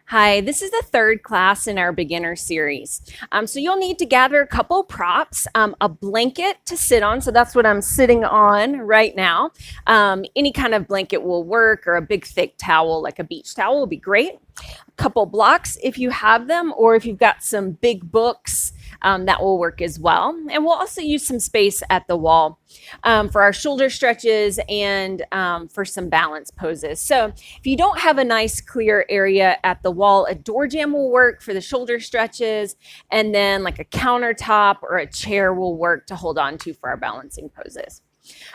Hi, this is the third class in our beginner series. So you'll need to gather a couple props, a blanket to sit on. So that's what I'm sitting on right now. Any kind of blanket will work, or a big thick towel, like a beach towel, will be great. A couple blocks if you have them, or if you've got some big books, that will work as well. And we'll also use some space at the wall for our shoulder stretches and for some balance poses. So if you don't have a nice clear area at the wall, a door jamb will work for the shoulder stretches, and then like a countertop or a chair will work to hold on to for our balancing poses.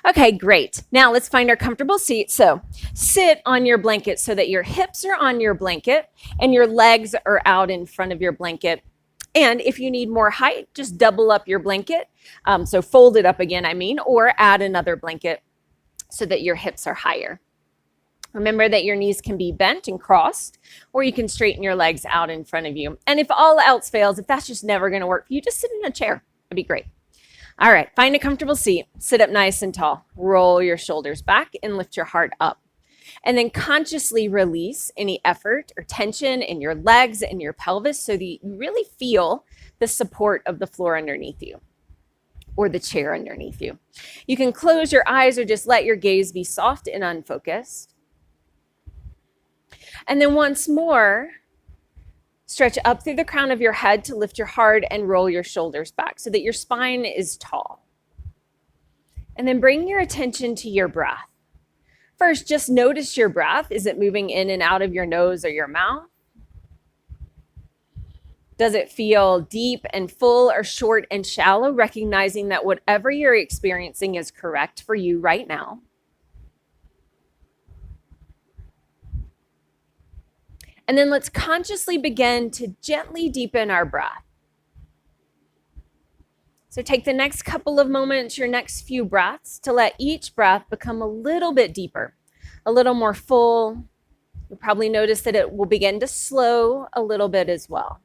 Okay, great. Now let's find our comfortable seat. So sit on your blanket so that your hips are on your blanket and your legs are out in front of your blanket. And if you need more height, just double up your blanket. So fold it up again, or add another blanket so that your hips are higher. Remember that your knees can be bent and crossed, or you can straighten your legs out in front of you. And if all else fails, if that's just never going to work for you, just sit in a chair. That'd be great. All right, find a comfortable seat. Sit up nice and tall. Roll your shoulders back and lift your heart up. And then consciously release any effort or tension in your legs and your pelvis so that you really feel the support of the floor underneath you or the chair underneath you. You can close your eyes or just let your gaze be soft and unfocused. And then once more, stretch up through the crown of your head to lift your heart and roll your shoulders back so that your spine is tall. And then bring your attention to your breath. First, just notice your breath. Is it moving in and out of your nose or your mouth? Does it feel deep and full or short and shallow, recognizing that whatever you're experiencing is correct for you right now? And then let's consciously begin to gently deepen our breath. So take the next couple of moments, your next few breaths, to let each breath become a little bit deeper, a little more full. You'll probably notice that it will begin to slow a little bit as well.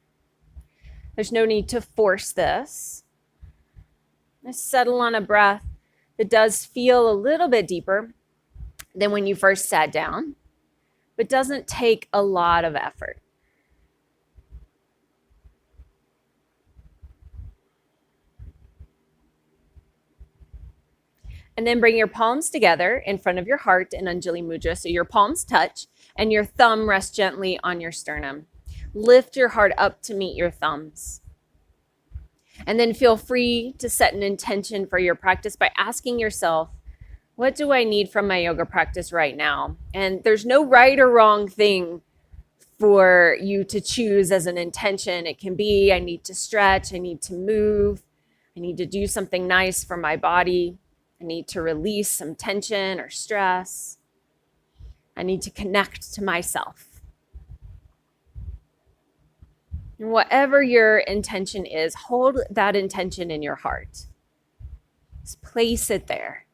There's no need to force this. Just settle on a breath that does feel a little bit deeper than when you first sat down, but doesn't take a lot of effort. And then bring your palms together in front of your heart in Anjali Mudra. So your palms touch and your thumb rests gently on your sternum. Lift your heart up to meet your thumbs. And then feel free to set an intention for your practice by asking yourself, what do I need from my yoga practice right now? And there's no right or wrong thing for you to choose as an intention. It can be, I need to stretch, I need to move, I need to do something nice for my body, I need to release some tension or stress, I need to connect to myself. And whatever your intention is, hold that intention in your heart. Just place it there.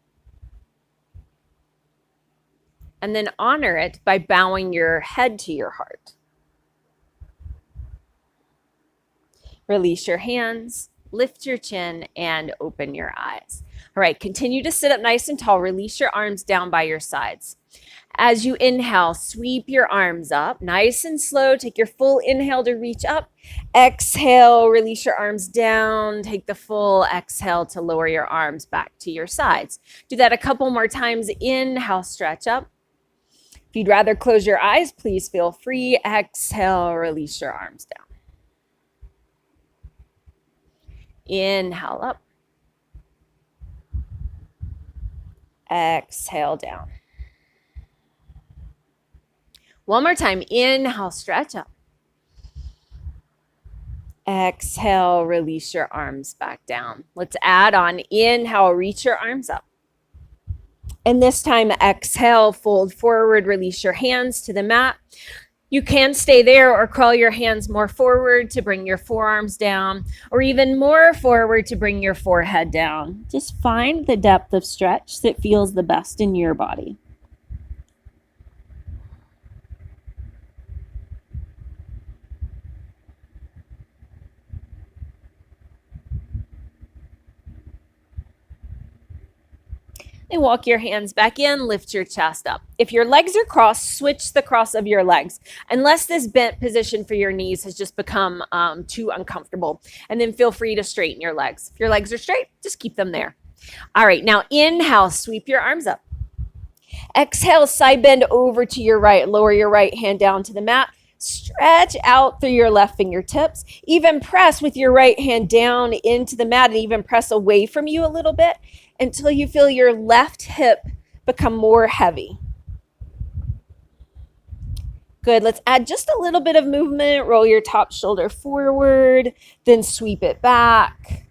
And then honor it by bowing your head to your heart. Release your hands, lift your chin, and open your eyes. All right, continue to sit up nice and tall. Release your arms down by your sides. As you inhale, sweep your arms up nice and slow. Take your full inhale to reach up. Exhale, release your arms down. Take the full exhale to lower your arms back to your sides. Do that a couple more times. Inhale, stretch up. If you'd rather close your eyes, please feel free. Exhale, release your arms down. Inhale up. Exhale down. One more time. Inhale, stretch up. Exhale, release your arms back down. Let's add on. Inhale, reach your arms up. And this time, exhale, fold forward, release your hands to the mat. You can stay there or crawl your hands more forward to bring your forearms down, or even more forward to bring your forehead down. Just find the depth of stretch that feels the best in your body. And walk your hands back in, lift your chest up. If your legs are crossed, switch the cross of your legs, unless this bent position for your knees has just become too uncomfortable. And then feel free to straighten your legs. If your legs are straight, just keep them there. All right, now inhale, sweep your arms up. Exhale, side bend over to your right. Lower your right hand down to the mat. Stretch out through your left fingertips. Even press with your right hand down into the mat, and even press away from you a little bit until you feel your left hip become more heavy. Good. Let's add just a little bit of movement. Roll your top shoulder forward, then sweep it back.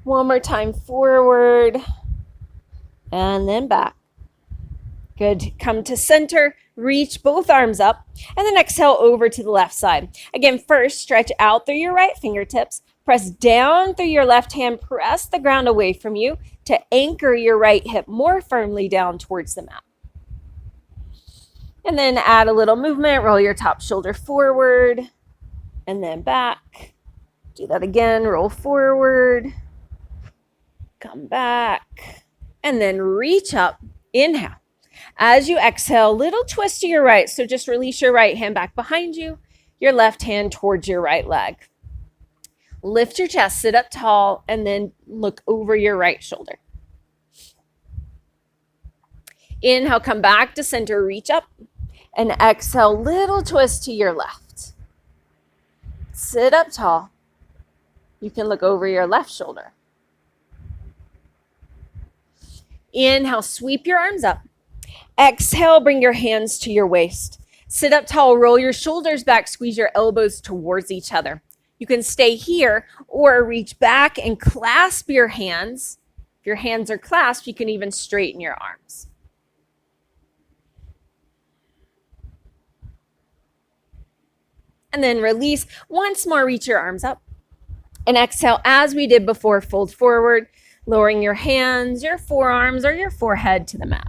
One more time, forward and then back. Good. Come to center, reach both arms up, and then exhale over to the left side. Again, first, stretch out through your right fingertips. Press down through your left hand. Press the ground away from you to anchor your right hip more firmly down towards the mat. And then add a little movement. Roll your top shoulder forward and then back. Do that again. Roll forward. Come back. And then reach up. Inhale. As you exhale, little twist to your right. So just release your right hand back behind you, your left hand towards your right leg. Lift your chest, sit up tall, and then look over your right shoulder. Inhale, come back to center, reach up, and exhale, little twist to your left. Sit up tall. You can look over your left shoulder. Inhale, sweep your arms up. Exhale, bring your hands to your waist. Sit up tall, roll your shoulders back, squeeze your elbows towards each other. You can stay here or reach back and clasp your hands. If your hands are clasped, you can even straighten your arms. And then release. Once more, reach your arms up. And exhale, as we did before, fold forward, lowering your hands, your forearms, or your forehead to the mat.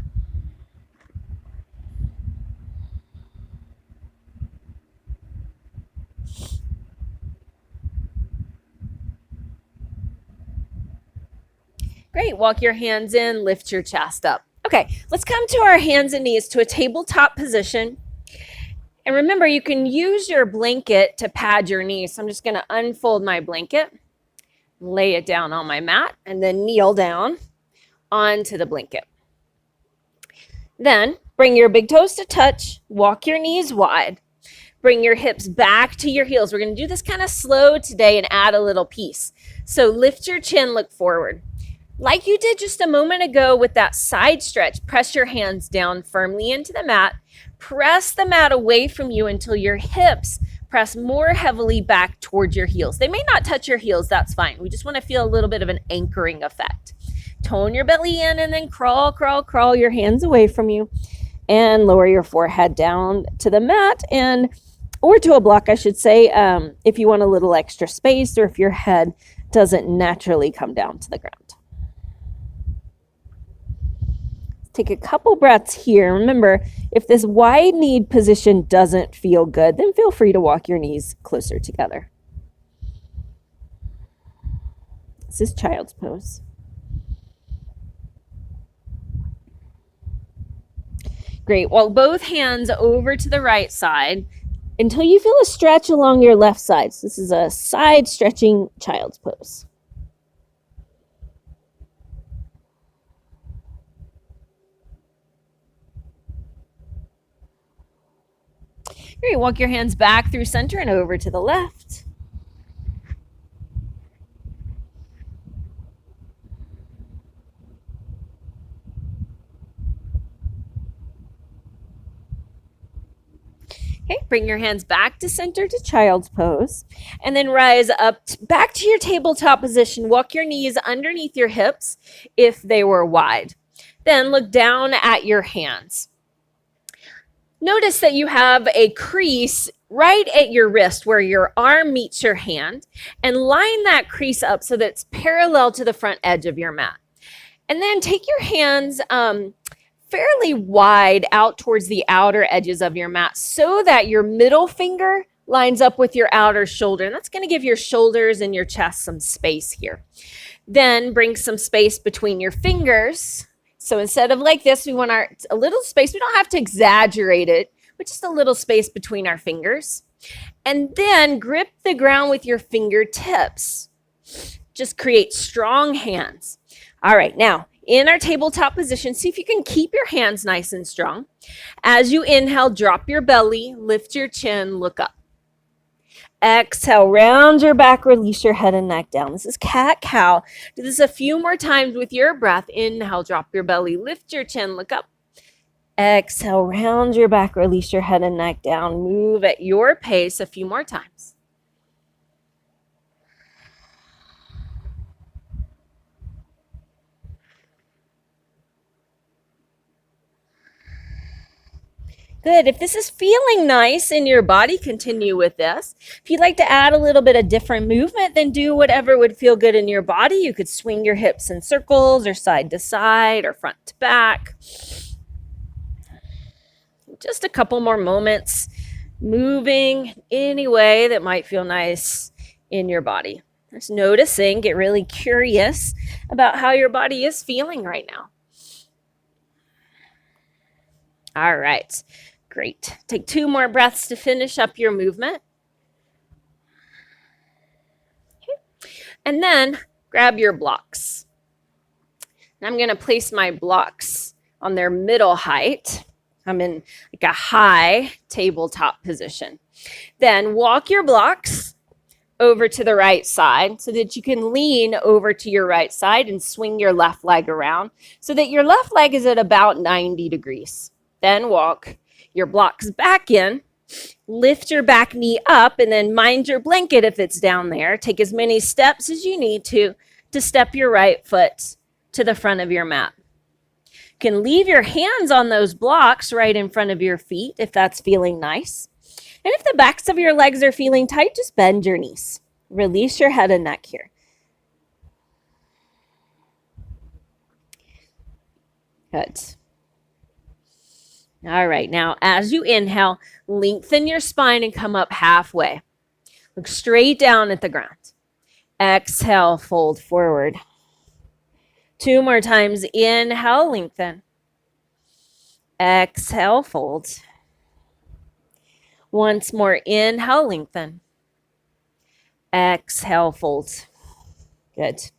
Great. Walk your hands in, lift your chest up. Okay, let's come to our hands and knees to a tabletop position. And remember, you can use your blanket to pad your knees. So I'm just going to unfold my blanket, lay it down on my mat, and then kneel down onto the blanket. Then bring your big toes to touch, walk your knees wide, bring your hips back to your heels. We're going to do this kind of slow today and add a little piece. So lift your chin, look forward. Like you did just a moment ago with that side stretch, press your hands down firmly into the mat. Press the mat away from you until your hips press more heavily back towards your heels. They may not touch your heels, that's fine. We just want to feel a little bit of an anchoring effect. Tone your belly in and then crawl, crawl, crawl your hands away from you and lower your forehead down to the mat or to a block, I should say, if you want a little extra space or if your head doesn't naturally come down to the ground. Take a couple breaths here. Remember, if this wide-kneed position doesn't feel good, then feel free to walk your knees closer together. This is child's pose. Great. Walk both hands over to the right side until you feel a stretch along your left side. So this is a side stretching child's pose. Great. Walk your hands back through center and over to the left. Okay, bring your hands back to center to child's pose, and then rise up back to your tabletop position. Walk your knees underneath your hips if they were wide. Then look down at your hands. Notice that you have a crease right at your wrist where your arm meets your hand, and line that crease up so that it's parallel to the front edge of your mat. And then take your hands fairly wide out towards the outer edges of your mat so that your middle finger lines up with your outer shoulder. And that's going to give your shoulders and your chest some space here. Then bring some space between your fingers So instead of like this, we want a little space. We don't have to exaggerate it, but just a little space between our fingers. And then grip the ground with your fingertips. Just create strong hands. All right, now in our tabletop position, see if you can keep your hands nice and strong. As you inhale, drop your belly, lift your chin, look up. Exhale, round your back, release your head and neck down. This is cat-cow. Do this a few more times with your breath. Inhale, drop your belly, lift your chin, look up. Exhale, round your back, release your head and neck down. Move at your pace a few more times. Good. If this is feeling nice in your body, continue with this. If you'd like to add a little bit of different movement, then do whatever would feel good in your body. You could swing your hips in circles or side to side or front to back. Just a couple more moments moving any way that might feel nice in your body. Just noticing, get really curious about how your body is feeling right now. All right. Great. Take 2 more breaths to finish up your movement. Okay. And then grab your blocks. And I'm going to place my blocks on their middle height. I'm in like a high tabletop position. Then walk your blocks over to the right side so that you can lean over to your right side and swing your left leg around so that your left leg is at about 90 degrees. Then walk your blocks back in, lift your back knee up, and then mind your blanket if it's down there. Take as many steps as you need to step your right foot to the front of your mat. You can leave your hands on those blocks right in front of your feet if that's feeling nice. And if the backs of your legs are feeling tight, just bend your knees. Release your head and neck here. Good. All right, now as you inhale, lengthen your spine and come up halfway. Look straight down at the ground. Exhale, fold forward. 2 more times. Inhale, lengthen. Exhale, fold. Once more. Inhale, lengthen. Exhale, fold. Good.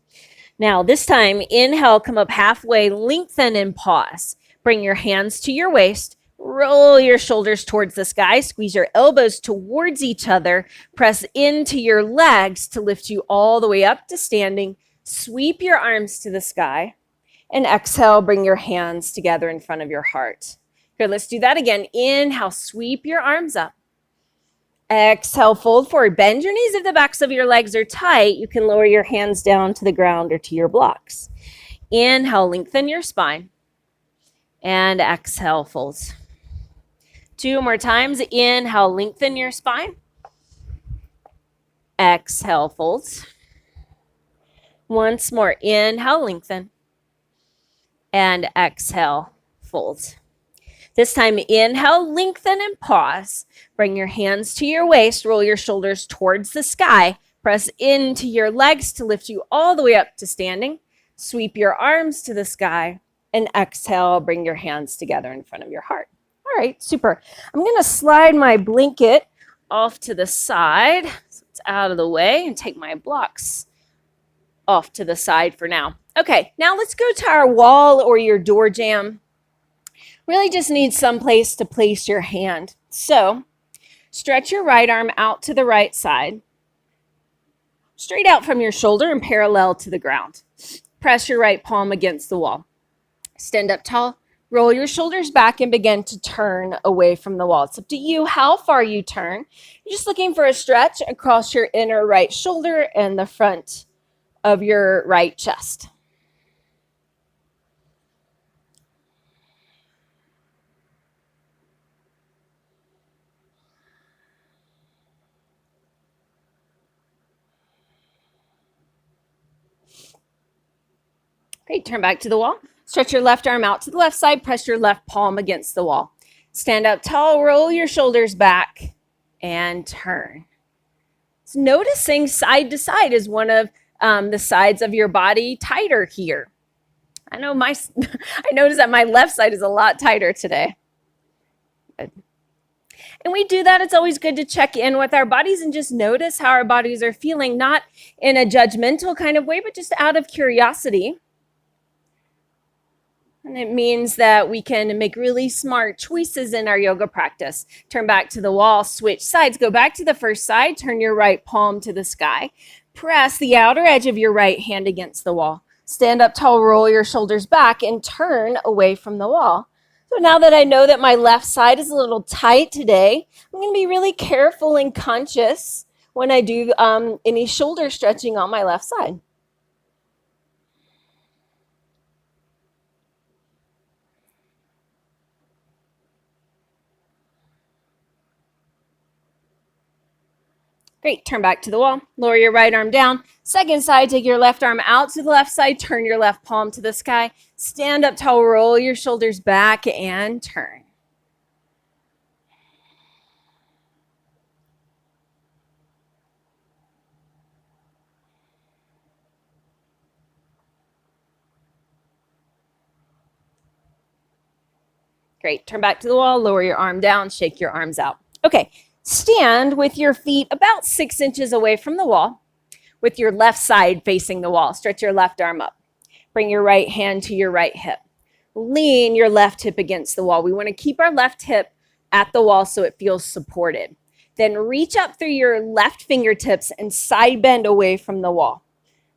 Now this time, inhale, come up halfway, lengthen and pause. Bring your hands to your waist. Roll your shoulders towards the sky. Squeeze your elbows towards each other. Press into your legs to lift you all the way up to standing. Sweep your arms to the sky. And exhale, bring your hands together in front of your heart. Good, let's do that again. Inhale, sweep your arms up. Exhale, fold forward. Bend your knees if the backs of your legs are tight. You can lower your hands down to the ground or to your blocks. Inhale, lengthen your spine. And exhale, folds. 2 more times. Inhale, lengthen your spine. Exhale, folds. Once more. Inhale, lengthen. And exhale, folds. This time, inhale, lengthen and pause. Bring your hands to your waist. Roll your shoulders towards the sky. Press into your legs to lift you all the way up to standing. Sweep your arms to the sky. And exhale, bring your hands together in front of your heart. All right, super. I'm going to slide my blanket off to the side so it's out of the way and take my blocks off to the side for now. Okay, now let's go to our wall or your door jamb. Really just need some place to place your hand. So stretch your right arm out to the right side, straight out from your shoulder and parallel to the ground. Press your right palm against the wall. Stand up tall, roll your shoulders back and begin to turn away from the wall. It's up to you how far you turn. You're just looking for a stretch across your inner right shoulder and the front of your right chest. Great, turn back to the wall. Stretch your left arm out to the left side. Press your left palm against the wall. Stand up tall, roll your shoulders back, and turn. So noticing side to side is one of the sides of your body tighter here. I know I noticed that my left side is a lot tighter today. Good. And we do that. It's always good to check in with our bodies and just notice how our bodies are feeling, not in a judgmental kind of way, but just out of curiosity. And it means that we can make really smart choices in our yoga practice. Turn back to the wall, switch sides, go back to the first side, turn your right palm to the sky. Press the outer edge of your right hand against the wall. Stand up tall, roll your shoulders back, and turn away from the wall. So now that I know that my left side is a little tight today, I'm going to be really careful and conscious when I do any shoulder stretching on my left side. Great, turn back to the wall, lower your right arm down. Second side, take your left arm out to the left side, turn your left palm to the sky. Stand up tall, roll your shoulders back and turn. Great, turn back to the wall, lower your arm down, shake your arms out. Okay, stand with your feet about 6 inches away from the wall, with your left side facing the wall. Stretch your left arm up. Bring your right hand to your right hip. Lean your left hip against the wall. We want to keep our left hip at the wall so it feels supported. Then reach up through your left fingertips and side bend away from the wall.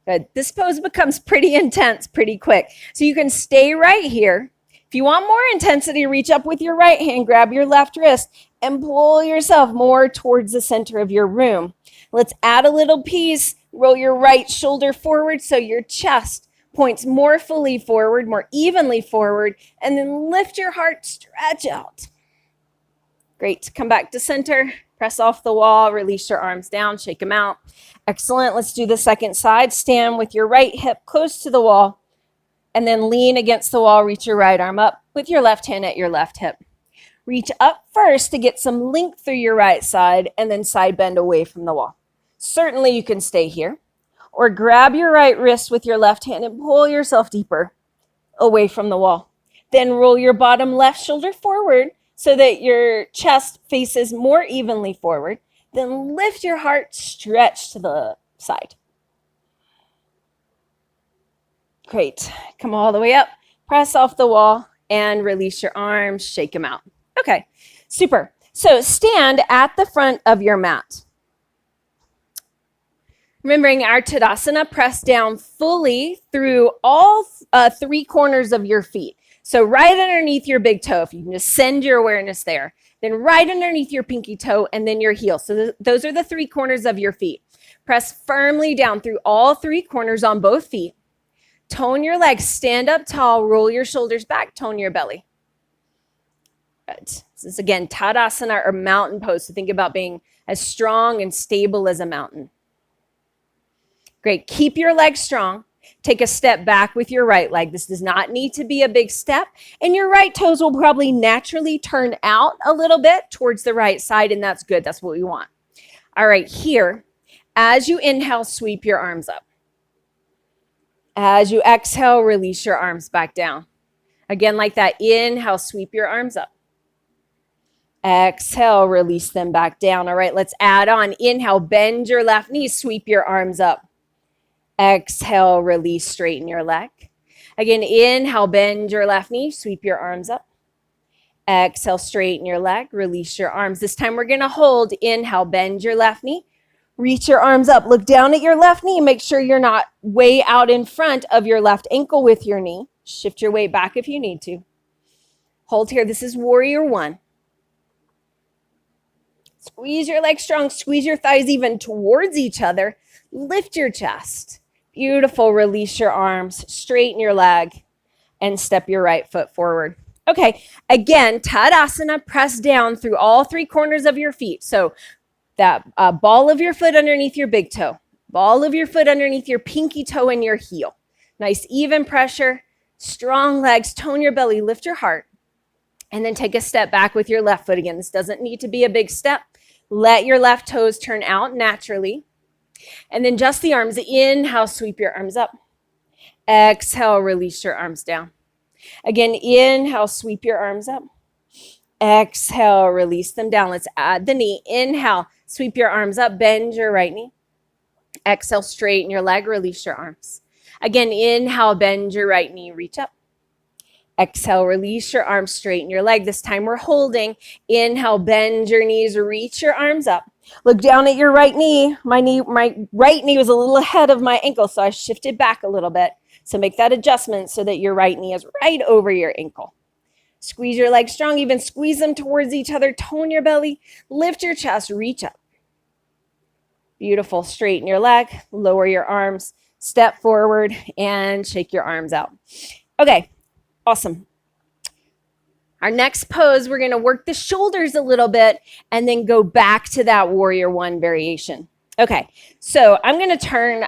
Good. This pose becomes pretty intense pretty quick. So you can stay right here. If you want more intensity, reach up with your right hand, grab your left wrist, and pull yourself more towards the center of your room. Let's add a little piece. Roll your right shoulder forward so your chest points more fully forward, more evenly forward, and then lift your heart, stretch out. Great. Come back to center. Press off the wall. Release your arms down. Shake them out. Excellent. Let's do the second side. Stand with your right hip close to the wall, and then lean against the wall. Reach your right arm up with your left hand at your left hip. Reach up first to get some length through your right side, and then side bend away from the wall. Certainly you can stay here, or grab your right wrist with your left hand and pull yourself deeper away from the wall. Then roll your bottom left shoulder forward so that your chest faces more evenly forward. Then lift your heart, stretch to the side. Great. Come all the way up, press off the wall, and release your arms, shake them out. Okay, super. So stand at the front of your mat. Remembering our Tadasana, press down fully through all 3 corners of your feet. So right underneath your big toe, if you can just send your awareness there, then right underneath your pinky toe, and then your heel. So those are the 3 corners of your feet. Press firmly down through all 3 corners on both feet. Tone your legs, stand up tall, roll your shoulders back, tone your belly. Good. This is, again, Tadasana, or mountain pose. So think about being as strong and stable as a mountain. Great. Keep your legs strong. Take a step back with your right leg. This does not need to be a big step. And your right toes will probably naturally turn out a little bit towards the right side, and that's good. That's what we want. All right, here, as you inhale, sweep your arms up. As you exhale, release your arms back down. Again, like that. Inhale, sweep your arms up. Exhale, release them back down. All right, let's add on. Inhale, bend your left knee, sweep your arms up. Exhale, release, straighten your leg. Again, inhale, bend your left knee, sweep your arms up. Exhale, straighten your leg, release your arms. This time we're going to hold. Inhale, bend your left knee, reach your arms up. Look down at your left knee. Make sure you're not way out in front of your left ankle with your knee. Shift your weight back if you need to. Hold here. This is warrior 1. Squeeze your legs strong. Squeeze your thighs even towards each other. Lift your chest. Beautiful. Release your arms. Straighten your leg and step your right foot forward. Okay. Again, Tadasana, press down through all 3 corners of your feet. So that ball of your foot underneath your big toe, ball of your foot underneath your pinky toe and your heel. Nice even pressure, strong legs, tone your belly, lift your heart, and then take a step back with your left foot again. This doesn't need to be a big step. Let your left toes turn out naturally. And then just the arms. Inhale, sweep your arms up. Exhale, release your arms down. Again, inhale, sweep your arms up. Exhale, release them down. Let's add the knee. Inhale, sweep your arms up, bend your right knee. Exhale, straighten your leg, release your arms. Again, inhale, bend your right knee, reach up. Exhale, release your arms, straighten your leg. This time we're holding. Inhale, bend your knees, reach your arms up. Look down at your right knee. My right knee was a little ahead of my ankle, so I shifted back a little bit. So make that adjustment so that your right knee is right over your ankle. Squeeze your legs strong, even squeeze them towards each other. Tone your belly, lift your chest, reach up. Beautiful. Straighten your leg, lower your arms, step forward, and shake your arms out. Okay, awesome. Our next pose, we're going to work the shoulders a little bit and then go back to that warrior one variation. Okay, so I'm going to turn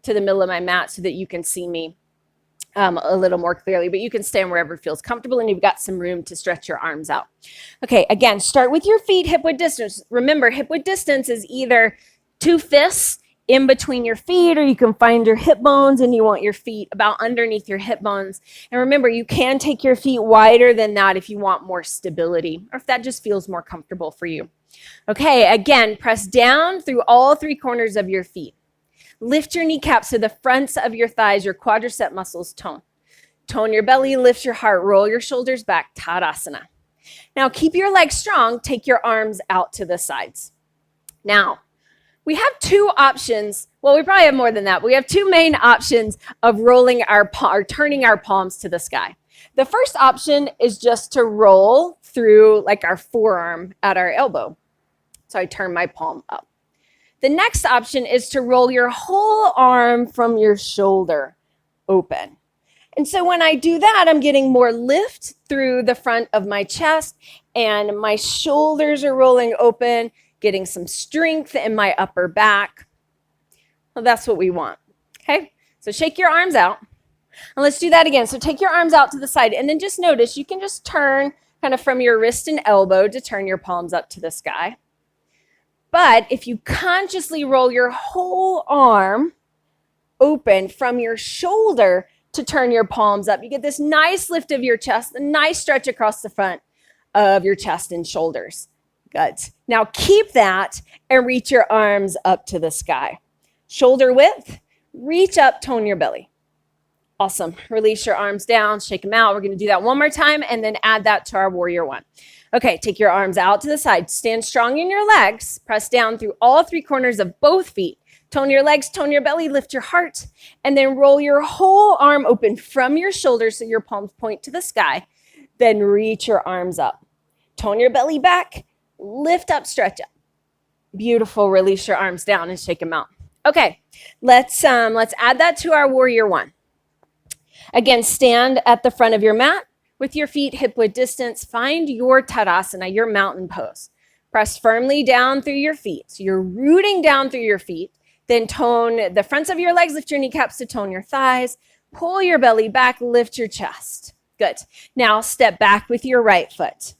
to the middle of my mat so that you can see me a little more clearly, but you can stand wherever feels comfortable and you've got some room to stretch your arms out. Okay, again, start with your feet hip width distance. Remember, hip width distance is either 2 fists in between your feet, or you can find your hip bones and you want your feet about underneath your hip bones. And remember, you can take your feet wider than that if you want more stability or if that just feels more comfortable for you. Okay, again, press down through all 3 corners of your feet. Lift your kneecaps to the fronts of your thighs, your quadricep muscles tone. Tone your belly, lift your heart, roll your shoulders back, Tadasana. Now keep your legs strong, take your arms out to the sides. Now, we have 2 options. Well, we probably have more than that. We have 2 main options of rolling or turning our palms to the sky. The first option is just to roll through like our forearm at our elbow. So I turn my palm up. The next option is to roll your whole arm from your shoulder open. And so when I do that, I'm getting more lift through the front of my chest and my shoulders are rolling open, getting some strength in my upper back. Well, that's what we want. Okay, so shake your arms out. And let's do that again. So take your arms out to the side and then just notice you can just turn kind of from your wrist and elbow to turn your palms up to the sky. But if you consciously roll your whole arm open from your shoulder to turn your palms up, you get this nice lift of your chest, a nice stretch across the front of your chest and shoulders. Good. Now keep that and reach your arms up to the sky. Shoulder width, reach up, tone your belly. Awesome. Release your arms down, shake them out. We're going to do that one more time and then add that to our warrior one. Okay, take your arms out to the side. Stand strong in your legs. Press down through all 3 corners of both feet. Tone your legs, tone your belly, lift your heart, and then roll your whole arm open from your shoulders so your palms point to the sky. Then reach your arms up. Tone your belly back, lift up, stretch up. Beautiful. Release your arms down and shake them out. Okay, let's add that to our warrior one. Again, stand at the front of your mat with your feet hip width distance. Find your Tadasana, your mountain pose. Press firmly down through your feet. So you're rooting down through your feet. Then tone the fronts of your legs, lift your kneecaps to tone your thighs. Pull your belly back, lift your chest. Good. Now step back with your right foot.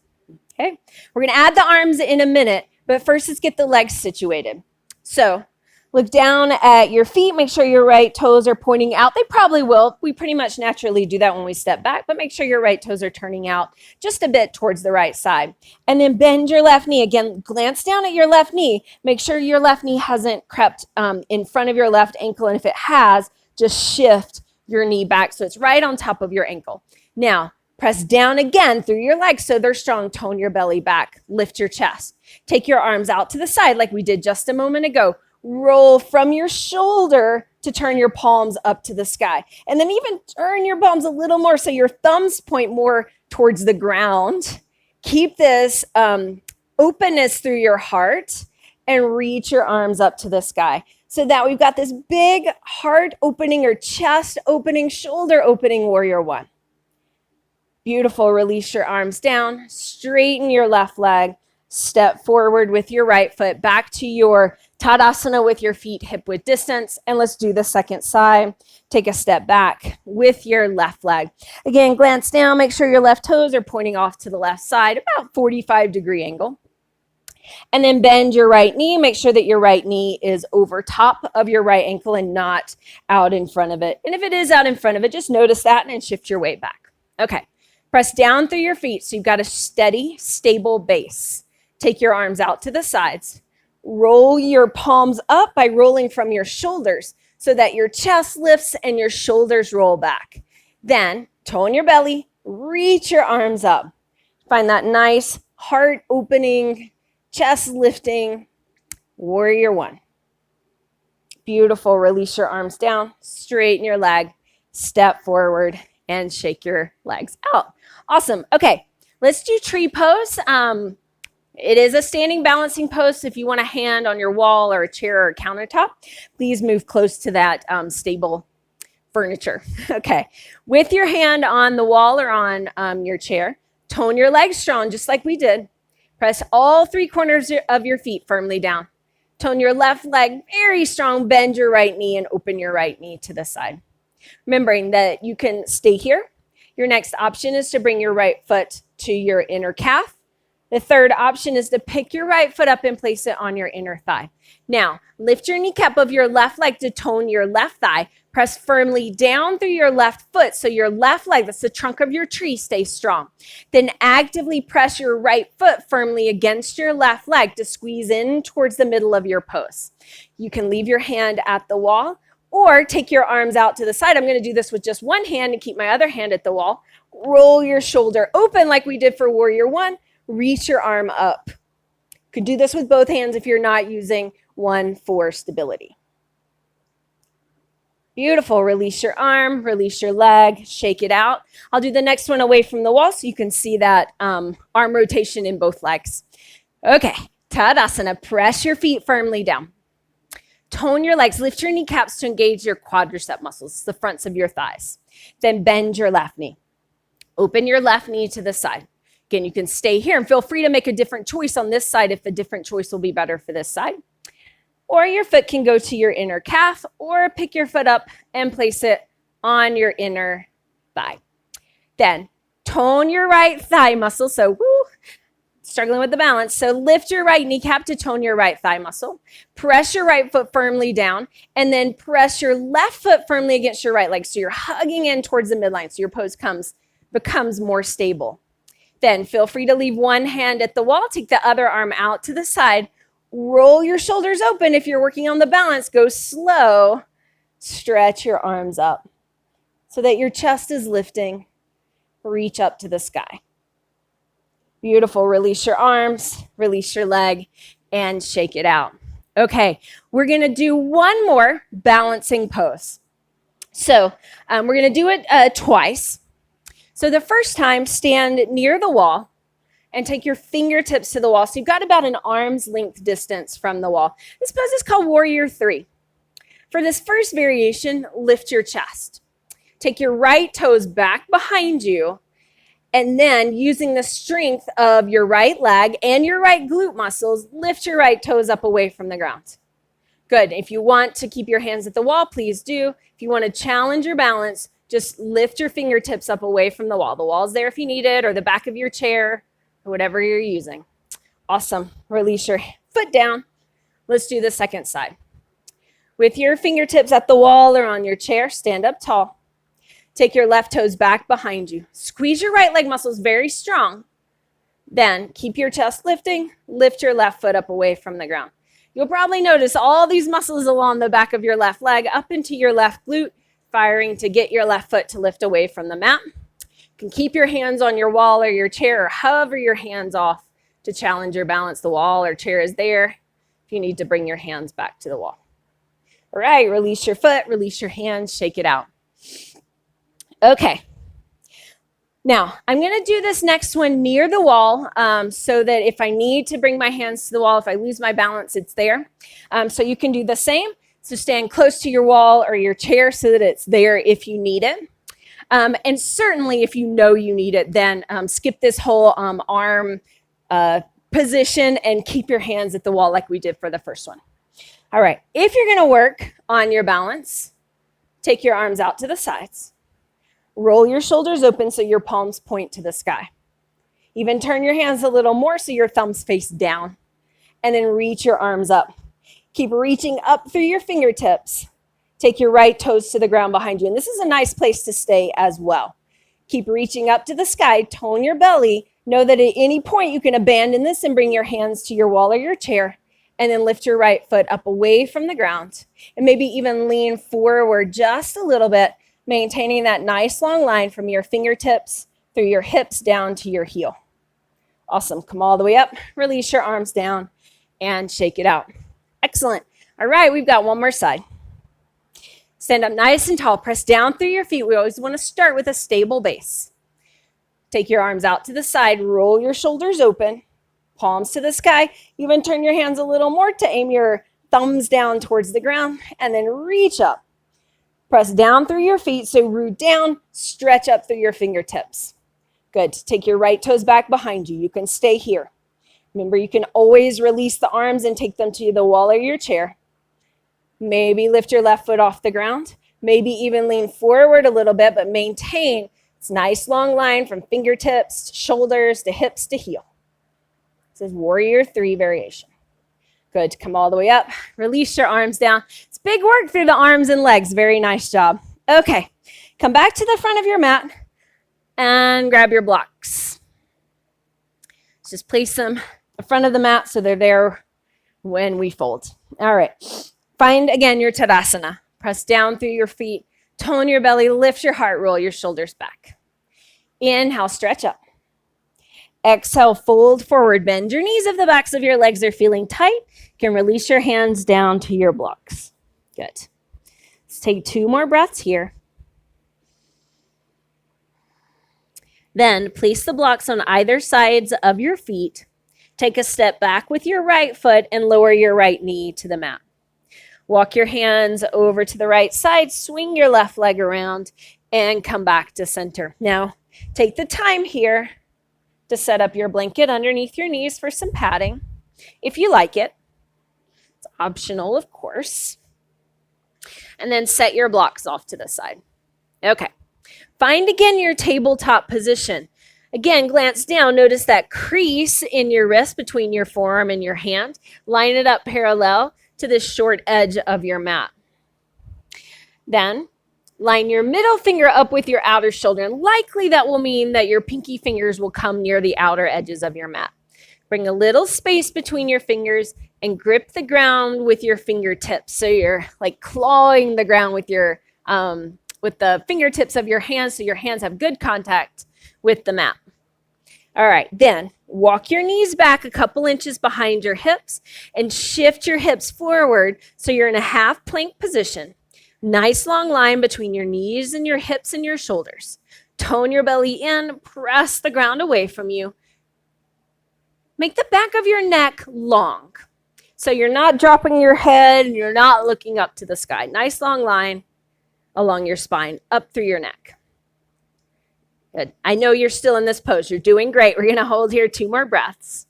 Okay, we're going to add the arms in a minute, but first let's get the legs situated. So look down at your feet. Make sure your right toes are pointing out. They probably will. We pretty much naturally do that when we step back, but make sure your right toes are turning out just a bit towards the right side. And then bend your left knee. Again, glance down at your left knee. Make sure your left knee hasn't crept in front of your left ankle. And if it has, just shift your knee back so it's right on top of your ankle. Now, press down again through your legs so they're strong. Tone your belly back. Lift your chest. Take your arms out to the side like we did just a moment ago. Roll from your shoulder to turn your palms up to the sky. And then even turn your palms a little more so your thumbs point more towards the ground. Keep this openness through your heart and reach your arms up to the sky so that we've got this big heart opening or chest opening, shoulder opening warrior one. Beautiful. Release your arms down, straighten your left leg, step forward with your right foot back to your Tadasana with your feet hip width distance. And let's do the second side. Take a step back with your left leg. Again, glance down, make sure your left toes are pointing off to the left side, about 45-degree angle. And then bend your right knee. Make sure that your right knee is over top of your right ankle and not out in front of it. And if it is out in front of it, just notice that and then shift your weight back. Okay. Press down through your feet so you've got a steady, stable base. Take your arms out to the sides. Roll your palms up by rolling from your shoulders so that your chest lifts and your shoulders roll back. Then tone your belly, reach your arms up. Find that nice heart opening, chest lifting, warrior one. Beautiful. Release your arms down, straighten your leg, step forward, and shake your legs out. Awesome. Okay, let's do tree pose. It is a standing balancing pose. If you want a hand on your wall or a chair or a countertop, please move close to that stable furniture. Okay, with your hand on the wall or on your chair, tone your legs strong just like we did. Press all three corners of your feet firmly down. Tone your left leg very strong. Bend your right knee and open your right knee to the side. Remembering that you can stay here. Your next option is to bring your right foot to your inner calf. The third option is to pick your right foot up and place it on your inner thigh. Now, lift your kneecap of your left leg to tone your left thigh. Press firmly down through your left foot so your left leg, that's the trunk of your tree, stays strong. Then actively press your right foot firmly against your left leg to squeeze in towards the middle of your pose. You can leave your hand at the wall or take your arms out to the side. I'm going to do this with just one hand and keep my other hand at the wall. Roll your shoulder open like we did for warrior one. Reach your arm up. You could do this with both hands if you're not using one for stability. Beautiful. Release your arm, release your leg, shake it out. I'll do the next one away from the wall so you can see that arm rotation in both legs. Okay, Tadasana. Press your feet firmly down. Tone your legs, lift your kneecaps to engage your quadricep muscles, the fronts of your thighs. Then bend your left knee. Open your left knee to the side. Again, you can stay here and feel free to make a different choice on this side if a different choice will be better for this side. Or your foot can go to your inner calf or pick your foot up and place it on your inner thigh. Then tone your right thigh muscle. So struggling with the balance. So lift your right kneecap to tone your right thigh muscle. Press your right foot firmly down and then press your left foot firmly against your right leg. So you're hugging in towards the midline so your pose becomes more stable. Then feel free to leave one hand at the wall. Take the other arm out to the side. Roll your shoulders open. If you're working on the balance, go slow. Stretch your arms up so that your chest is lifting. Reach up to the sky. Beautiful. Release your arms, release your leg, and shake it out. Okay, we're going to do one more balancing pose. So we're going to do it twice. So the first time, stand near the wall and take your fingertips to the wall. So you've got about an arm's length distance from the wall. This pose is called Warrior 3. For this first variation, lift your chest. Take your right toes back behind you. And then using the strength of your right leg and your right glute muscles, lift your right toes up away from the ground. Good. If you want to keep your hands at the wall, please do. If you want to challenge your balance, just lift your fingertips up away from the wall. The wall's there if you need it, or the back of your chair, or whatever you're using. Awesome. Release your foot down. Let's do the second side. With your fingertips at the wall or on your chair, stand up tall. Take your left toes back behind you. Squeeze your right leg muscles very strong. Then keep your chest lifting. Lift your left foot up away from the ground. You'll probably notice all these muscles along the back of your left leg up into your left glute, firing to get your left foot to lift away from the mat. You can keep your hands on your wall or your chair or hover your hands off to challenge your balance. The wall or chair is there if you need to bring your hands back to the wall. All right, release your foot, release your hands, shake it out. Okay, now I'm going to do this next one near the wall so that if I need to bring my hands to the wall, if I lose my balance, it's there. So you can do the same. So stand close to your wall or your chair so that it's there if you need it. And certainly if you know you need it, then skip this whole arm position and keep your hands at the wall like we did for the first one. All right, if you're going to work on your balance, take your arms out to the sides. Roll your shoulders open so your palms point to the sky. Even turn your hands a little more so your thumbs face down. and then reach your arms up. Keep reaching up through your fingertips. Take your right toes to the ground behind you. And this is a nice place to stay as well. Keep reaching up to the sky, tone your belly. Know that at any point you can abandon this and bring your hands to your wall or your chair, and then lift your right foot up away from the ground. And maybe even lean forward just a little bit, maintaining that nice long line from your fingertips through your hips down to your heel. Awesome. Come all the way up, release your arms down, and shake it out. Excellent. All right, we've got one more side. Stand up nice and tall. Press down through your feet. We always want to start with a stable base. Take your arms out to the side. Roll your shoulders open. Palms to the sky. Even turn your hands a little more to aim your thumbs down towards the ground. And then reach up. Press down through your feet. So root down. Stretch up through your fingertips. Good. Take your right toes back behind you. You can stay here. Remember, you can always release the arms and take them to the wall or your chair. Maybe lift your left foot off the ground. Maybe even lean forward a little bit, but maintain this nice long line from fingertips to shoulders to hips to heel. This is Warrior 3 variation. Good. Come all the way up. Release your arms down. It's big work through the arms and legs. Very nice job. Okay. Come back to the front of your mat and grab your blocks. Just place them in the front of the mat so they're there when we fold. All right. Find, again, your Tadasana. Press down through your feet. Tone your belly. Lift your heart. Roll your shoulders back. Inhale, stretch up. Exhale, fold forward. Bend your knees if the backs of your legs are feeling tight. You can release your hands down to your blocks. Good. Let's take 2 more breaths here. Then place the blocks on either sides of your feet. Take a step back with your right foot and lower your right knee to the mat. Walk your hands over to the right side, swing your left leg around, and come back to center. Now, take the time here to set up your blanket underneath your knees for some padding, if you like it. It's optional, of course. And then set your blocks off to the side. Okay. Find again your tabletop position. Again, glance down. Notice that crease in your wrist between your forearm and your hand. Line it up parallel to the short edge of your mat. Then line your middle finger up with your outer shoulder, and likely that will mean that your pinky fingers will come near the outer edges of your mat. Bring a little space between your fingers and grip the ground with your fingertips. So you're like clawing the ground with your with the fingertips of your hands, so your hands have good contact with the mat. All right, then walk your knees back a couple inches behind your hips and shift your hips forward so you're in a half plank position. Nice long line between your knees and your hips and your shoulders. Tone your belly in, press the ground away from you. Make the back of your neck long so you're not dropping your head and you're not looking up to the sky. Nice long line along your spine, up through your neck. Good. I know you're still in this pose. You're doing great. We're going to hold here 2 more breaths.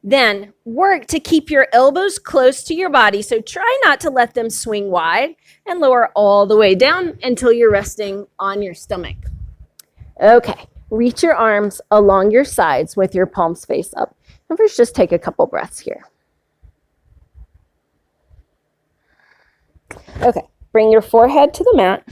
Then work to keep your elbows close to your body. So try not to let them swing wide, and lower all the way down until you're resting on your stomach. Okay. Reach your arms along your sides with your palms face up. And first, just take a couple breaths here. Okay. Bring your forehead to the mat.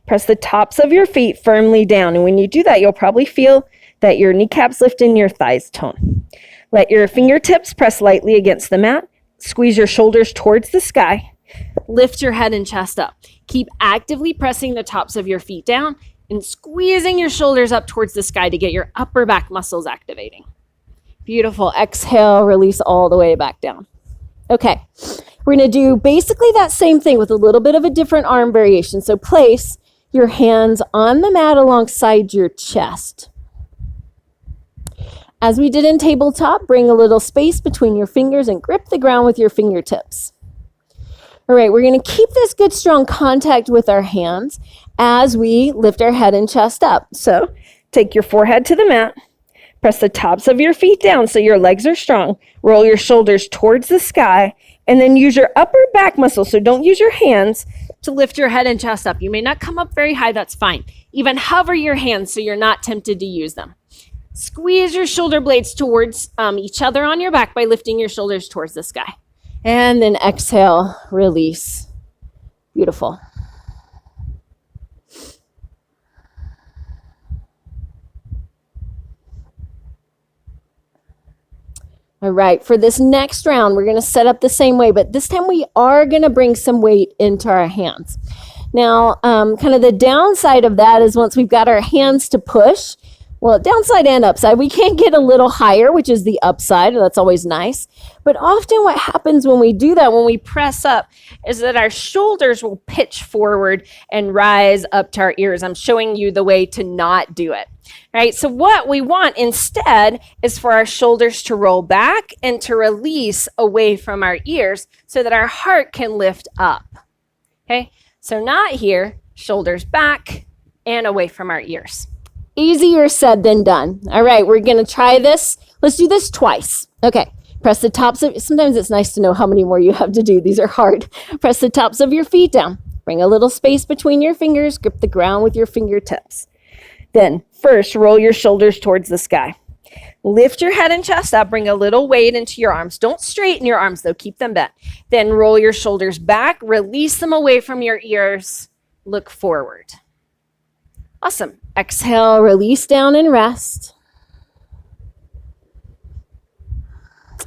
Press the tops of your feet firmly down. And when you do that, you'll probably feel that your kneecaps lift and your thighs tone. Let your fingertips press lightly against the mat. Squeeze your shoulders towards the sky. Lift your head and chest up. Keep actively pressing the tops of your feet down and squeezing your shoulders up towards the sky to get your upper back muscles activating. Beautiful. Exhale, release all the way back down. Okay. We're going to do basically that same thing with a little bit of a different arm variation. So place your hands on the mat alongside your chest. As we did in tabletop, bring a little space between your fingers and grip the ground with your fingertips. All right, we're going to keep this good, strong contact with our hands as we lift our head and chest up. So take your forehead to the mat. Press the tops of your feet down so your legs are strong. Roll your shoulders towards the sky, and then use your upper back muscles. So don't use your hands to lift your head and chest up. You may not come up very high, that's fine. Even hover your hands so you're not tempted to use them. Squeeze your shoulder blades towards each other on your back by lifting your shoulders towards the sky. And then exhale, release. Beautiful. All right, for this next round, we're going to set up the same way, but this time we are going to bring some weight into our hands. Now, kind of the downside of that is once we've got our hands to push, well, downside and upside, we can get a little higher, which is the upside. That's always nice. But often what happens when we do that, when we press up, is that our shoulders will pitch forward and rise up to our ears. I'm showing you the way to not do it. Right? So what we want instead is for our shoulders to roll back and to release away from our ears so that our heart can lift up. Okay? So not here, shoulders back and away from our ears. Easier said than done. All right, we're going to try this. Let's do this twice. Okay, press the tops of, sometimes it's nice to know how many more you have to do. These are hard. Press the tops of your feet down. Bring a little space between your fingers. Grip the ground with your fingertips. Then first, roll your shoulders towards the sky. Lift your head and chest up. Bring a little weight into your arms. Don't straighten your arms, though. Keep them bent. Then roll your shoulders back. Release them away from your ears. Look forward. Awesome. Exhale, release down and rest.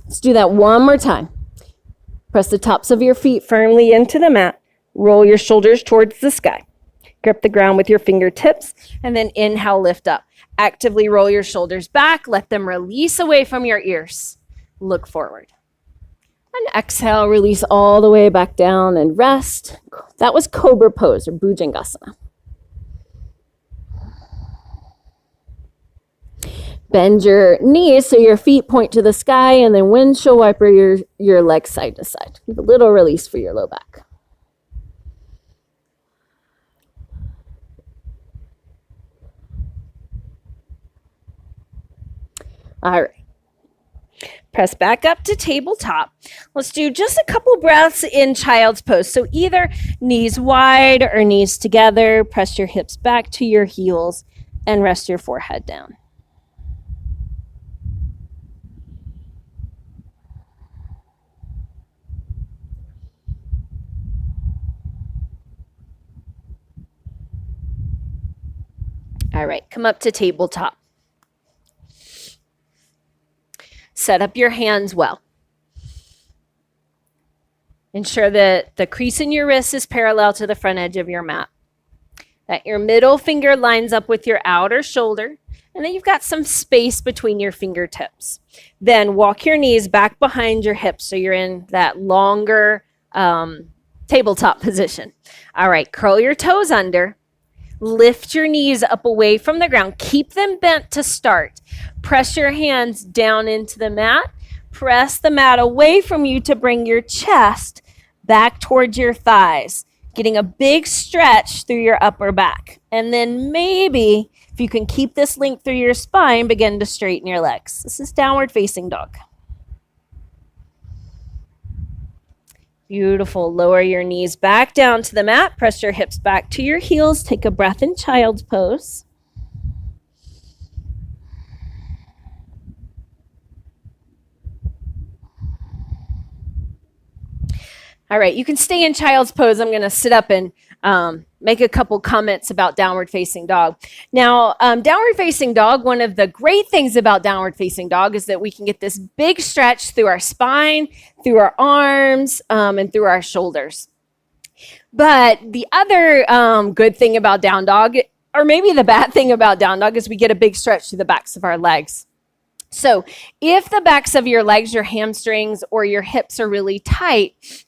Let's do that one more time. Press the tops of your feet firmly into the mat. Roll your shoulders towards the sky. Grip the ground with your fingertips, and then inhale, lift up. Actively roll your shoulders back. Let them release away from your ears. Look forward. And exhale, release all the way back down and rest. That was Cobra Pose or Bhujangasana. Bend your knees so your feet point to the sky, and then windshield wiper your legs side to side. Give a little release for your low back. All right. Press back up to tabletop. Let's do just a couple breaths in child's pose. So either knees wide or knees together. Press your hips back to your heels and rest your forehead down. All right, come up to tabletop. Set up your hands well. Ensure that the crease in your wrist is parallel to the front edge of your mat. That your middle finger lines up with your outer shoulder, and that you've got some space between your fingertips. Then walk your knees back behind your hips so you're in that longer tabletop position. All right, curl your toes under. Lift your knees up away from the ground. Keep them bent to start. Press your hands down into the mat. Press the mat away from you to bring your chest back towards your thighs, getting a big stretch through your upper back. And then maybe, if you can keep this length through your spine, begin to straighten your legs. This is downward facing dog. Beautiful. Lower your knees back down to the mat. Press your hips back to your heels. Take a breath in child's pose. All right, you can stay in child's pose. I'm going to sit up and make a couple comments about downward facing dog. Now, downward facing dog, one of the great things about downward facing dog is that we can get this big stretch through our spine, through our arms, and through our shoulders. But the other good thing about down dog, or maybe the bad thing about down dog, is we get a big stretch through the backs of our legs. So if the backs of your legs, your hamstrings, or your hips are really tight,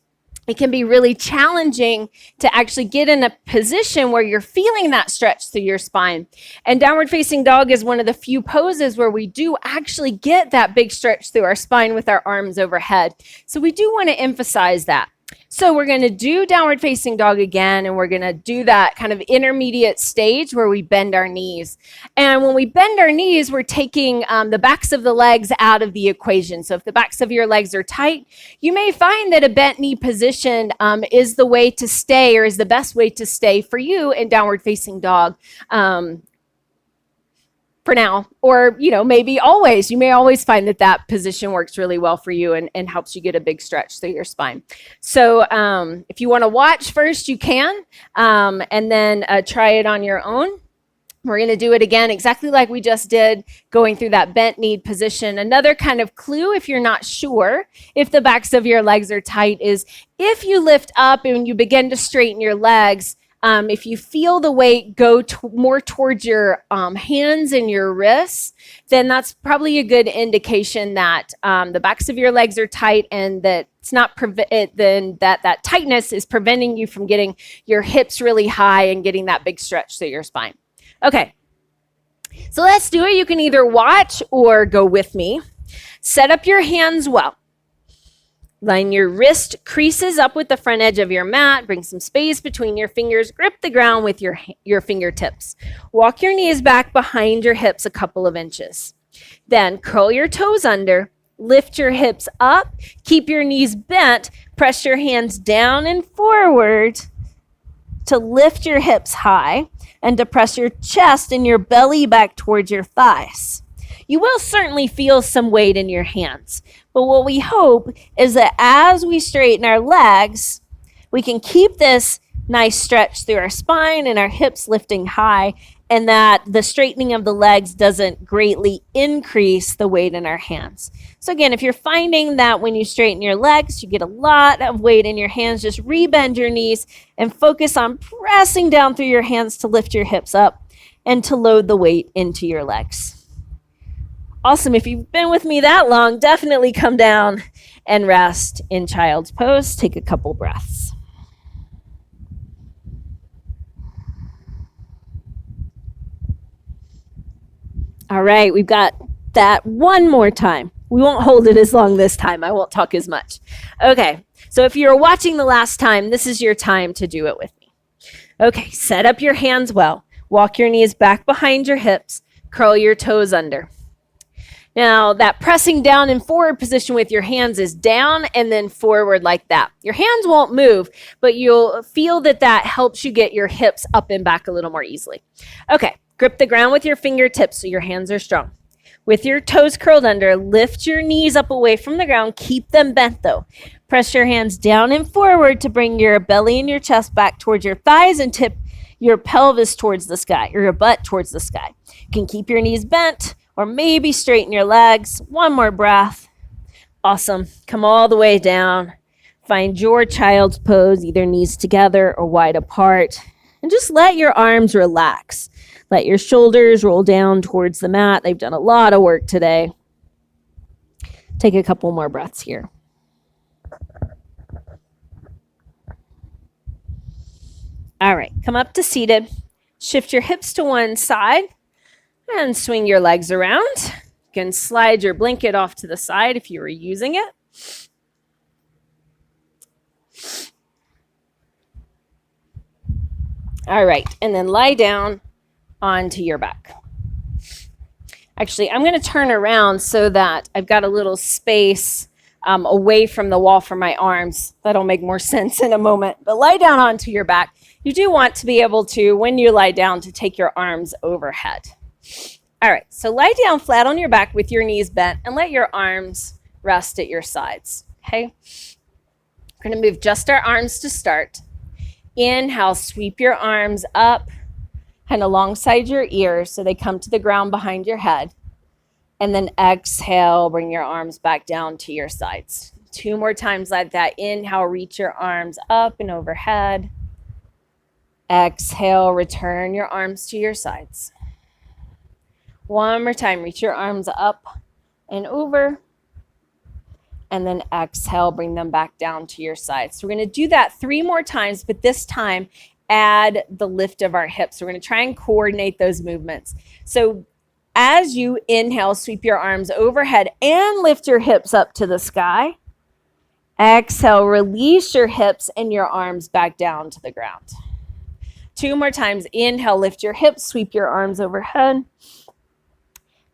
it can be really challenging to actually get in a position where you're feeling that stretch through your spine. And downward facing dog is one of the few poses where we do actually get that big stretch through our spine with our arms overhead. So we do want to emphasize that. So we're going to do downward facing dog again, and we're going to do that kind of intermediate stage where we bend our knees. And when we bend our knees, we're taking the backs of the legs out of the equation. So if the backs of your legs are tight, you may find that a bent knee position is the way to stay, or is the best way to stay for you in downward facing dog. For for now, or, maybe always. You may always find that position works really well for you and helps you get a big stretch through your spine. So if you want to watch first, you can, and then try it on your own. We're going to do it again exactly like we just did, going through that bent knee position. Another kind of clue, if you're not sure if the backs of your legs are tight, is if you lift up and you begin to straighten your legs, if you feel the weight go more towards your hands and your wrists, then that's probably a good indication that the backs of your legs are tight, and that it's not then that tightness is preventing you from getting your hips really high and getting that big stretch through your spine. Okay, so let's do it. You can either watch or go with me. Set up your hands well. Line your wrist creases up with the front edge of your mat. Bring some space between your fingers. Grip the ground with your fingertips. Walk your knees back behind your hips a couple of inches. Then curl your toes under. Lift your hips up. Keep your knees bent. Press your hands down and forward to lift your hips high and to press your chest and your belly back towards your thighs. You will certainly feel some weight in your hands, but what we hope is that as we straighten our legs, we can keep this nice stretch through our spine and our hips lifting high, and that the straightening of the legs doesn't greatly increase the weight in our hands. So again, if you're finding that when you straighten your legs, you get a lot of weight in your hands, just rebend your knees and focus on pressing down through your hands to lift your hips up and to load the weight into your legs. Awesome. If you've been with me that long, definitely come down and rest in child's pose. Take a couple breaths. All right, we've got that one more time. We won't hold it as long this time. I won't talk as much. Okay, so if you're watching the last time, this is your time to do it with me. Okay, set up your hands well. Walk your knees back behind your hips. Curl your toes under. Now, that pressing down and forward position with your hands is down and then forward like that. Your hands won't move, but you'll feel that helps you get your hips up and back a little more easily. Okay, grip the ground with your fingertips so your hands are strong. With your toes curled under, lift your knees up away from the ground. Keep them bent though. Press your hands down and forward to bring your belly and your chest back towards your thighs and tip your pelvis towards the sky, or your butt towards the sky. You can keep your knees bent or maybe straighten your legs. One more breath. Awesome. Come all the way down. Find your child's pose, either knees together or wide apart. And just let your arms relax. Let your shoulders roll down towards the mat. They've done a lot of work today. Take a couple more breaths here. All right, come up to seated. Shift your hips to one side and swing your legs around. You can slide your blanket off to the side if you were using it. All right, and then lie down onto your back. Actually, I'm going to turn around so that I've got a little space away from the wall for my arms. That'll make more sense in a moment. But lie down onto your back. You do want to be able to, when you lie down, to take your arms overhead. All right, so lie down flat on your back with your knees bent and let your arms rest at your sides, okay? We're going to move just our arms to start. Inhale, sweep your arms up and alongside your ears so they come to the ground behind your head. And then exhale, bring your arms back down to your sides. 2 more times like that. Inhale, reach your arms up and overhead. Exhale, return your arms to your sides. 1 more time, reach your arms up and over. And then exhale, bring them back down to your sides. So we're going to do that 3 more times, but this time add the lift of our hips. So we're going to try and coordinate those movements. So as you inhale, sweep your arms overhead and lift your hips up to the sky. Exhale, release your hips and your arms back down to the ground. 2 more times. Inhale, lift your hips, sweep your arms overhead.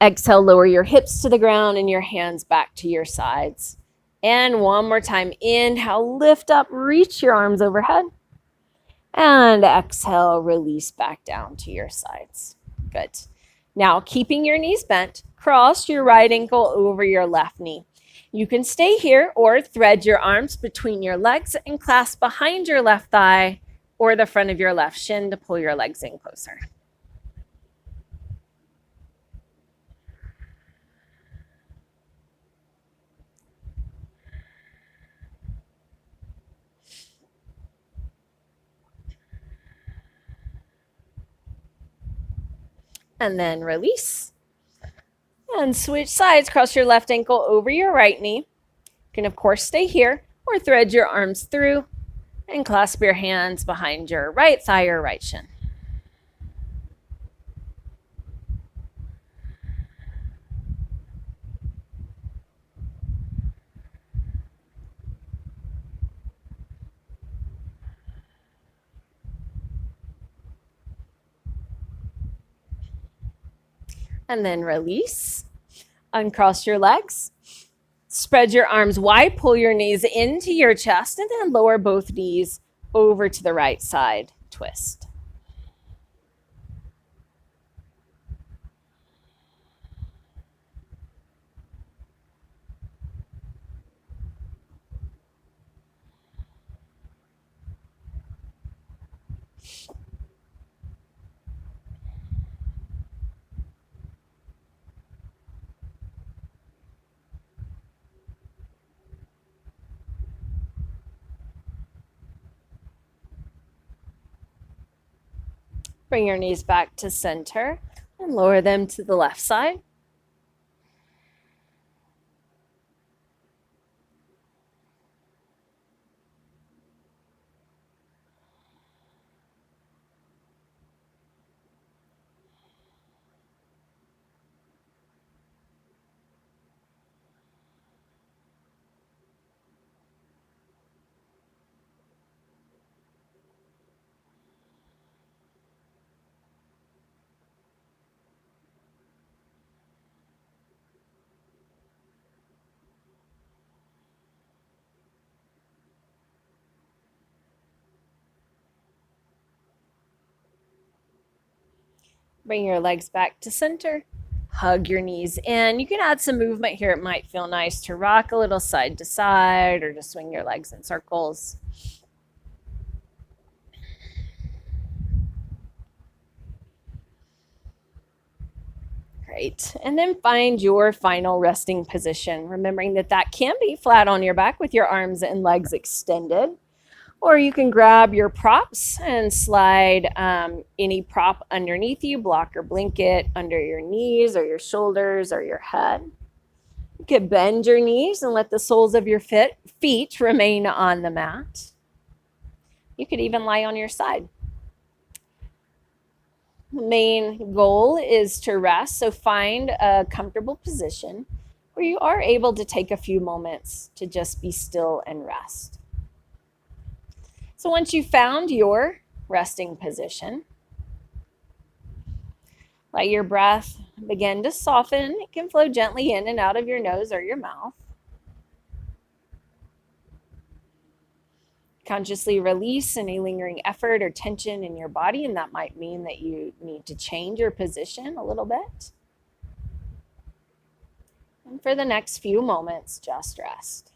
Exhale, lower your hips to the ground and your hands back to your sides. And 1 more time. Inhale, lift up, reach your arms overhead. And exhale, release back down to your sides. Good. Now, keeping your knees bent, cross your right ankle over your left knee. You can stay here or thread your arms between your legs and clasp behind your left thigh or the front of your left shin to pull your legs in closer. And then release. And switch sides, cross your left ankle over your right knee. You can, of course, stay here or thread your arms through and clasp your hands behind your right thigh or right shin. And then release. Uncross your legs. Spread your arms wide, pull your knees into your chest, and then lower both knees over to the right side. Twist. Bring your knees back to center and lower them to the left side. Bring your legs back to center. Hug your knees in. You can add some movement here. It might feel nice to rock a little side to side or to swing your legs in circles. Great. And then find your final resting position, remembering that that can be flat on your back with your arms and legs extended. Or you can grab your props and slide any prop underneath you, block or blanket under your knees or your shoulders or your head. You could bend your knees and let the soles of your feet remain on the mat. You could even lie on your side. The main goal is to rest, so find a comfortable position where you are able to take a few moments to just be still and rest. So once you've found your resting position, let your breath begin to soften. It can flow gently in and out of your nose or your mouth. Consciously release any lingering effort or tension in your body, and that might mean that you need to change your position a little bit. And for the next few moments, just rest.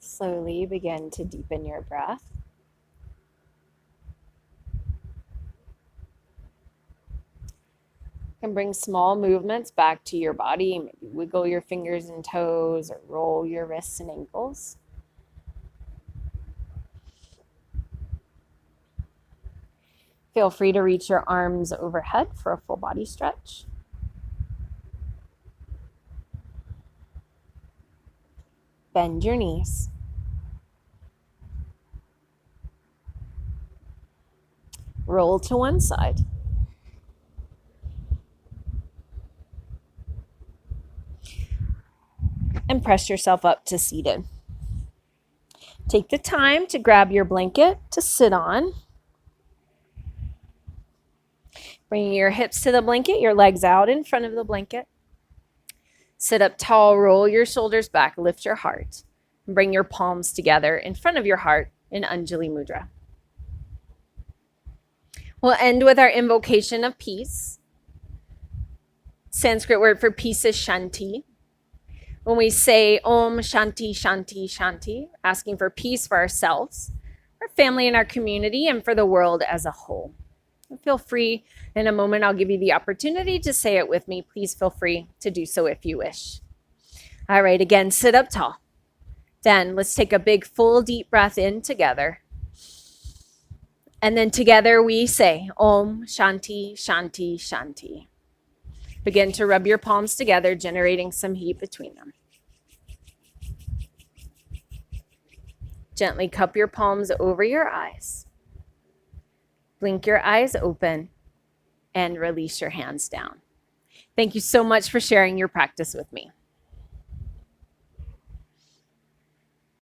Slowly begin to deepen your breath. You can bring small movements back to your body. Maybe wiggle your fingers and toes or roll your wrists and ankles. Feel free to reach your arms overhead for a full body stretch. Bend your knees. Roll to one side. And press yourself up to seated. Take the time to grab your blanket to sit on. Bring your hips to the blanket, your legs out in front of the blanket. Sit up tall, roll your shoulders back, lift your heart. And bring your palms together in front of your heart in Anjali Mudra. We'll end with our invocation of peace. Sanskrit word for peace is Shanti. When we say Om Shanti Shanti Shanti, asking for peace for ourselves, our family and our community, and for the world as a whole. Feel free, in a moment I'll give you the opportunity to say it with me. Please feel free to do so if you wish. All right, again, sit up tall. Then let's take a big full deep breath in together. And then together we say Om Shanti Shanti Shanti. Begin to rub your palms together, generating some heat between them. Gently cup your palms over your eyes. Blink your eyes open and release your hands down. Thank you so much for sharing your practice with me.